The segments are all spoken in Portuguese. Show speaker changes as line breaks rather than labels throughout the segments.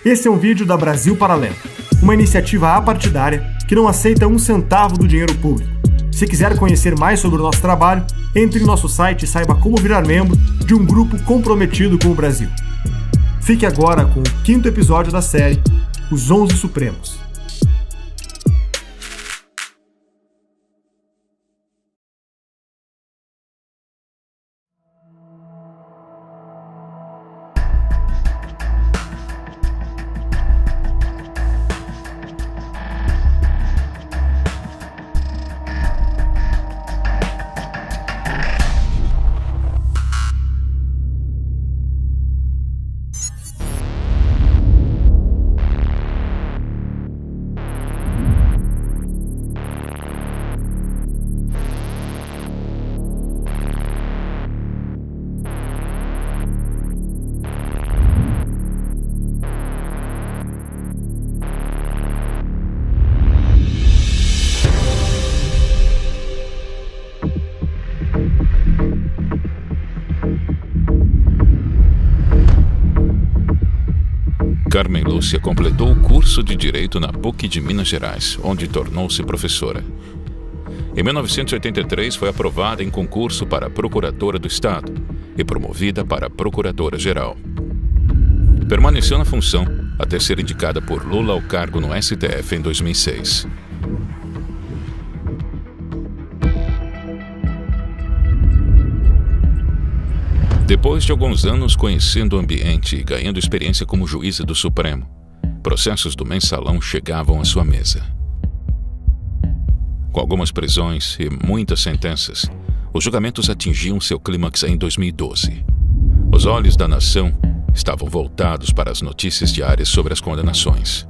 Esse é um vídeo da Brasil Paralelo, uma iniciativa apartidária que não aceita um centavo do dinheiro público. Se quiser conhecer mais sobre o nosso trabalho, entre em nosso site e saiba como virar membro de um grupo comprometido com o Brasil. Fique agora com o 5º episódio da série Os 11 Supremos.
Carmen Lúcia completou o curso de Direito na PUC de Minas Gerais, onde tornou-se professora. Em 1983, foi aprovada em concurso para Procuradora do Estado e promovida para Procuradora-Geral. Permaneceu na função até ser indicada por Lula ao cargo no STF em 2006. Depois de alguns anos conhecendo o ambiente e ganhando experiência como juíza do Supremo, processos do mensalão chegavam à sua mesa. Com algumas prisões e muitas sentenças, os julgamentos atingiam seu clímax em 2012. Os olhos da nação estavam voltados para as notícias diárias sobre as condenações.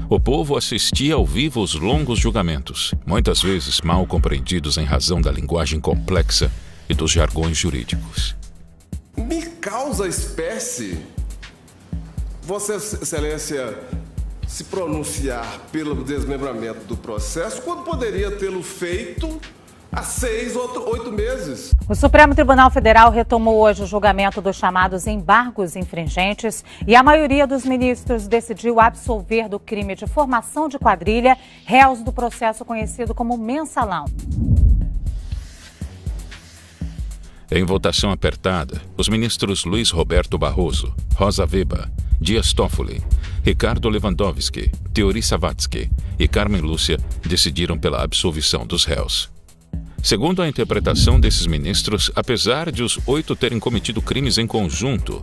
O povo assistia ao vivo aos longos julgamentos, muitas vezes mal compreendidos em razão da linguagem complexa e dos jargões jurídicos.
Me causa espécie, Vossa Excelência, se pronunciar pelo desmembramento do processo quando poderia tê-lo feito há 6 ou 8 meses.
O Supremo Tribunal Federal retomou hoje o julgamento dos chamados embargos infringentes e a maioria dos ministros decidiu absolver do crime de formação de quadrilha réus do processo conhecido como mensalão.
Em votação apertada, os ministros Luiz Roberto Barroso, Rosa Weber, Dias Toffoli, Ricardo Lewandowski, Teori Savvatsky e Carmen Lúcia decidiram pela absolvição dos réus. Segundo a interpretação desses ministros, apesar de os 8 terem cometido crimes em conjunto,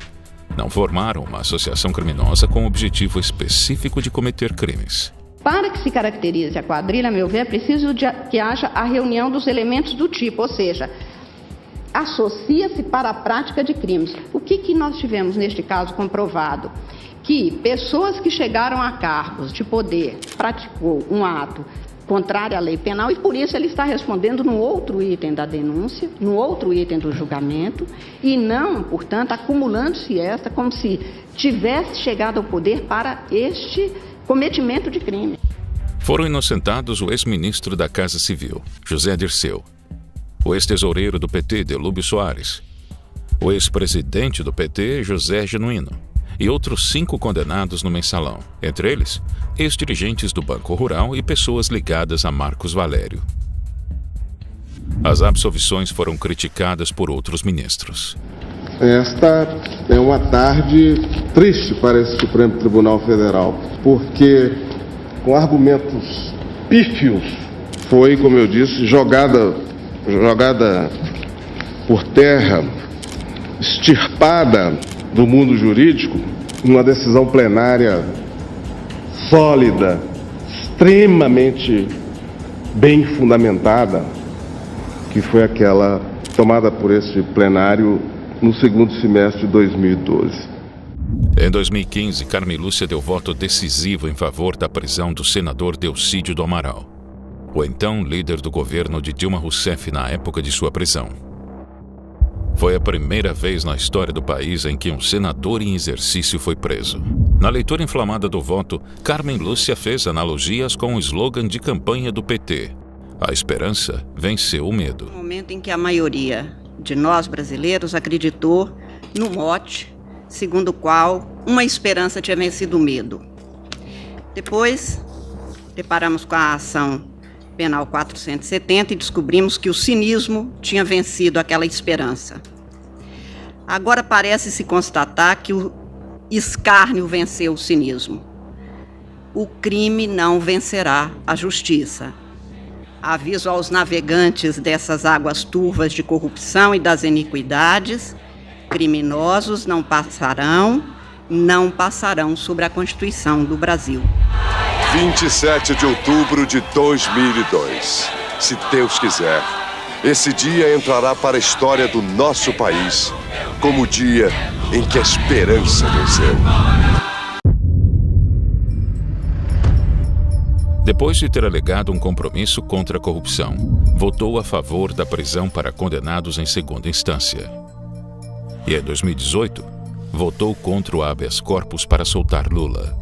não formaram uma associação criminosa com o objetivo específico de cometer crimes.
Para que se caracterize a quadrilha, a meu ver, é preciso que haja a reunião dos elementos do tipo, ou seja, associa-se para a prática de crimes. O que nós tivemos neste caso comprovado? Que pessoas que chegaram a cargos de poder praticou um ato contrário à lei penal e por isso ele está respondendo no outro item da denúncia, no outro item do julgamento e não, portanto, acumulando-se esta como se tivesse chegado ao poder para este cometimento de crime.
Foram inocentados o ex-ministro da Casa Civil, José Dirceu, o ex-tesoureiro do PT, Delúbio Soares, o ex-presidente do PT, José Genuíno, e outros 5 condenados no mensalão, entre eles, ex-dirigentes do Banco Rural e pessoas ligadas a Marcos Valério. As absolvições foram criticadas por outros ministros.
Esta é uma tarde triste para esse Supremo Tribunal Federal, porque com argumentos pífios foi, como eu disse, jogada por terra, extirpada do mundo jurídico, uma decisão plenária sólida, extremamente bem fundamentada, que foi aquela tomada por esse plenário no segundo semestre de 2012.
Em 2015, Carmen Lúcia deu voto decisivo em favor da prisão do senador Delcídio do Amaral, o então líder do governo de Dilma Rousseff na época de sua prisão. Foi a primeira vez na história do país em que um senador em exercício foi preso. Na leitura inflamada do voto, Carmen Lúcia fez analogias com o slogan de campanha do PT: a esperança venceu o medo.
No momento em que a maioria de nós brasileiros acreditou no mote
segundo o qual uma esperança tinha vencido o medo. Depois, deparamos com a ação penal 470 e descobrimos que o cinismo tinha vencido aquela esperança. Agora parece-se constatar que o escárnio venceu o cinismo. O crime não vencerá a justiça. Aviso aos navegantes dessas águas turvas de corrupção e das iniquidades: criminosos não passarão sobre a Constituição do Brasil.
27 de outubro de 2002. Se Deus quiser, esse dia entrará para a história do nosso país como o dia em que a esperança venceu.
Depois de ter alegado um compromisso contra a corrupção, votou a favor da prisão para condenados em segunda instância. E em 2018, votou contra o habeas corpus para soltar Lula.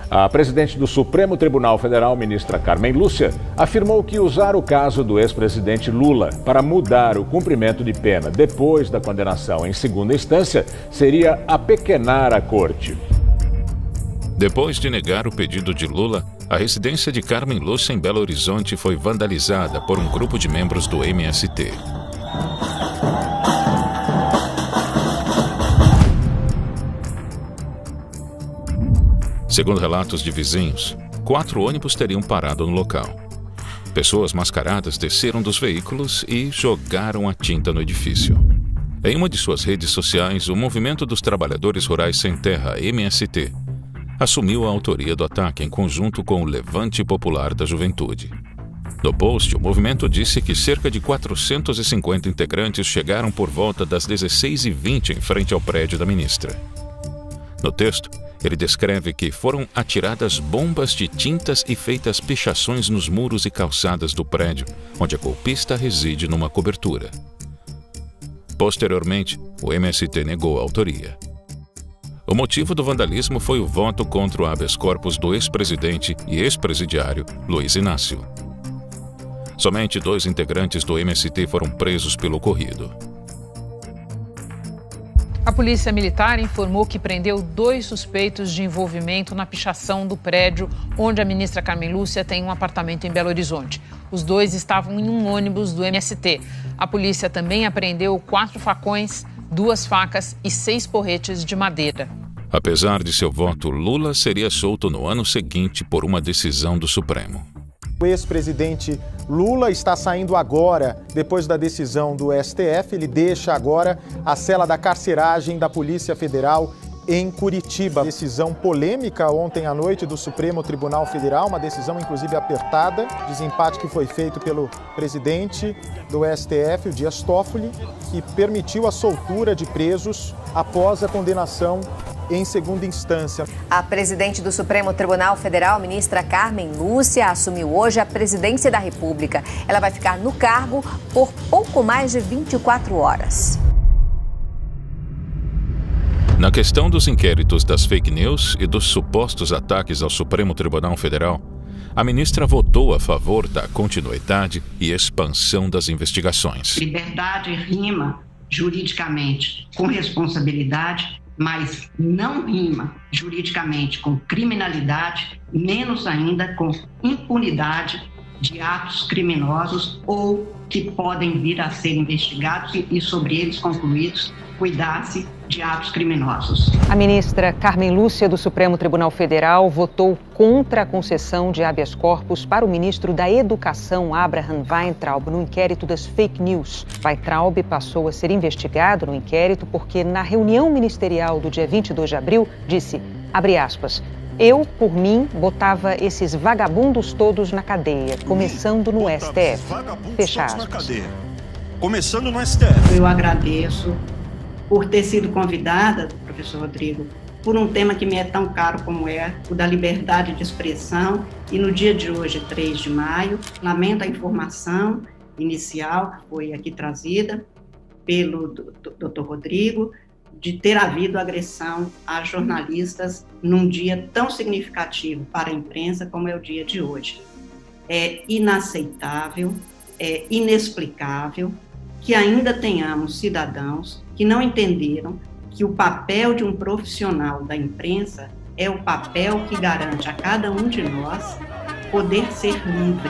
A presidente do Supremo Tribunal Federal, ministra Carmen Lúcia, afirmou que usar o caso do ex-presidente Lula para mudar o cumprimento de pena depois da condenação em segunda instância seria apequenar a corte.
Depois de negar o pedido de Lula, a residência de Carmen Lúcia em Belo Horizonte foi vandalizada por um grupo de membros do MST. Segundo relatos de vizinhos, 4 ônibus teriam parado no local. Pessoas mascaradas desceram dos veículos e jogaram a tinta no edifício. Em uma de suas redes sociais, o Movimento dos Trabalhadores Rurais Sem Terra, MST, assumiu a autoria do ataque em conjunto com o Levante Popular da Juventude. No post, o movimento disse que cerca de 450 integrantes chegaram por volta das 16h20 em frente ao prédio da ministra. No texto, ele descreve que foram atiradas bombas de tintas e feitas pichações nos muros e calçadas do prédio, onde a golpista reside numa cobertura. Posteriormente, o MST negou a autoria. O motivo do vandalismo foi o voto contra o habeas corpus do ex-presidente e ex-presidiário Luiz Inácio. Somente 2 integrantes do MST foram presos pelo ocorrido.
A Polícia Militar informou que prendeu 2 suspeitos de envolvimento na pichação do prédio onde a ministra Carmen Lúcia tem um apartamento em Belo Horizonte. Os 2 estavam em um ônibus do MST. A polícia também apreendeu 4 facões, 2 facas e 6 porretes de madeira.
Apesar de seu voto, Lula seria solto no ano seguinte por uma decisão do Supremo.
O ex-presidente Lula está saindo agora, depois da decisão do STF. Ele deixa agora a cela da carceragem da Polícia Federal em Curitiba. Decisão polêmica ontem à noite do Supremo Tribunal Federal, uma decisão inclusive apertada, desempate que foi feito pelo presidente do STF, o Dias Toffoli, que permitiu a soltura de presos após a condenação em segunda instância.
A presidente do Supremo Tribunal Federal, ministra Carmen Lúcia, assumiu hoje a presidência da República. Ela vai ficar no cargo por pouco mais de 24 horas.
Na questão dos inquéritos das fake news e dos supostos ataques ao Supremo Tribunal Federal, a ministra votou a favor da continuidade e expansão das investigações.
Liberdade rima juridicamente com responsabilidade, mas não rima juridicamente com criminalidade, menos ainda com impunidade de atos criminosos ou que podem vir a ser investigados e sobre eles concluídos, cuidar-se de atos criminosos.
A ministra Carmen Lúcia do Supremo Tribunal Federal votou contra a concessão de habeas corpus para o ministro da Educação, Abraham Weintraub, no inquérito das fake news. Weintraub passou a ser investigado no inquérito porque, na reunião ministerial do dia 22 de abril, disse, abre aspas, eu, por mim, botava esses vagabundos todos na cadeia, começando no STF. Fecha aspas.
Começando no STF.
Eu agradeço por ter sido convidada, professor Rodrigo, por um tema que me é tão caro como é o da liberdade de expressão. E no dia de hoje, 3 de maio, lamento a informação inicial que foi aqui trazida pelo Dr. Rodrigo, de ter havido agressão a jornalistas num dia tão significativo para a imprensa como é o dia de hoje. É inaceitável, é inexplicável que ainda tenhamos cidadãos que não entenderam
que o papel de um profissional da imprensa é o papel que garante a cada um de nós poder ser livre.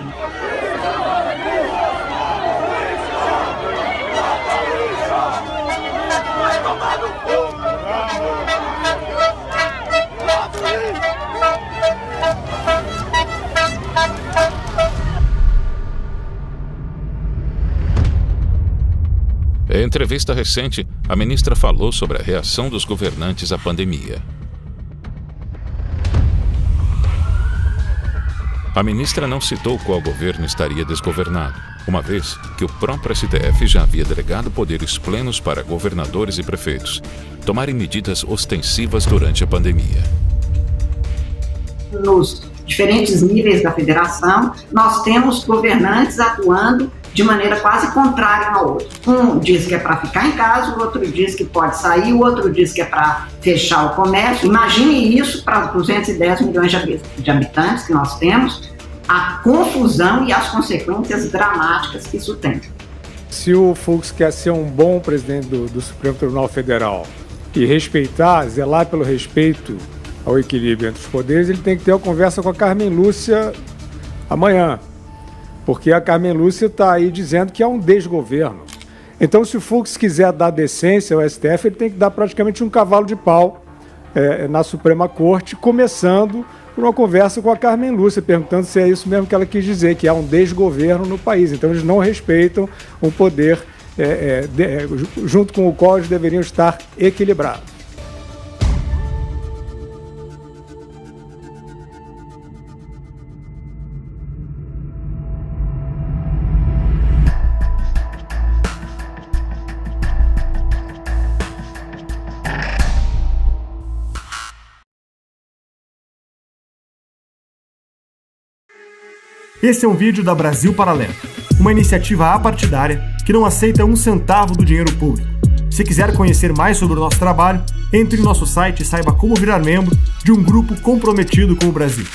Em entrevista recente, a ministra falou sobre a reação dos governantes à pandemia. A ministra não citou qual governo estaria desgovernado, uma vez que o próprio STF já havia delegado poderes plenos para governadores e prefeitos tomarem medidas ostensivas durante a pandemia.
Nos diferentes níveis da federação, nós temos governantes atuando de maneira quase contrária um ao outro. Um diz que é para ficar em casa, o outro diz que pode sair, o outro diz que é para fechar o comércio. Imagine isso para 210 milhões de habitantes que nós temos, a confusão e as consequências dramáticas que isso tem.
Se o Fux quer ser um bom presidente do Supremo Tribunal Federal e respeitar, zelar pelo respeito ao equilíbrio entre os poderes, ele tem que ter uma conversa com a Carmen Lúcia amanhã. Porque a Carmen Lúcia está aí dizendo que é um desgoverno. Então, se o Fux quiser dar decência ao STF, ele tem que dar praticamente um cavalo de pau na Suprema Corte, começando por uma conversa com a Carmen Lúcia, perguntando se é isso mesmo que ela quis dizer, que há um desgoverno no país. Então, eles não respeitam um poder junto com o qual eles deveriam estar equilibrados.
Esse é um vídeo da Brasil Paralelo, uma iniciativa apartidária que não aceita um centavo do dinheiro público. Se quiser conhecer mais sobre o nosso trabalho, entre em nosso site e saiba como virar membro de um grupo comprometido com o Brasil.